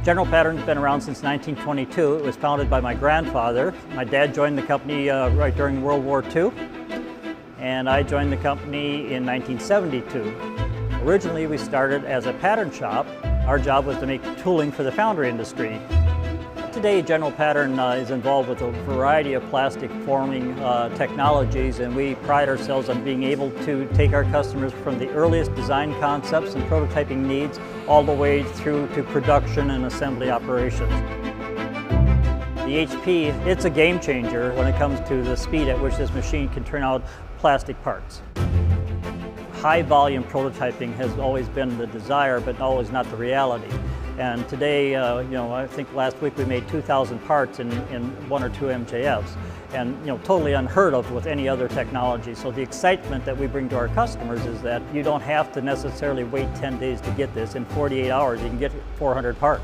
General Pattern's been around since 1922. It was founded by my grandfather. My dad joined the company right during World War II, and I joined the company in 1972. Originally, we started as a pattern shop. Our job was to make tooling for the foundry industry. Today, General Pattern is involved with a variety of plastic forming technologies, and we pride ourselves on being able to take our customers from the earliest design concepts and prototyping needs all the way through to production and assembly operations. The HP, it's a game changer when it comes to the speed at which this machine can turn out plastic parts. High volume prototyping has always been the desire, but always not the reality. And today, I think last week we made 2,000 parts in 1 or 2 MJFs, and totally unheard of with any other technology. So the excitement that we bring to our customers is that you don't have to necessarily wait 10 days to get this. In 48 hours, you can get 400 parts.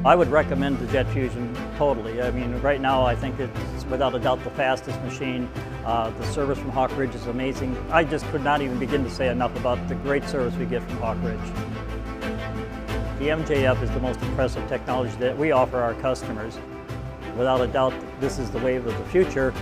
I would recommend the Jet Fusion totally. I mean, right now I think it's without a doubt the fastest machine. The service from Hawk Ridge is amazing. I just could not even begin to say enough about the great service we get from Hawk Ridge. The MJF is the most impressive technology that we offer our customers. Without a doubt, this is the wave of the future.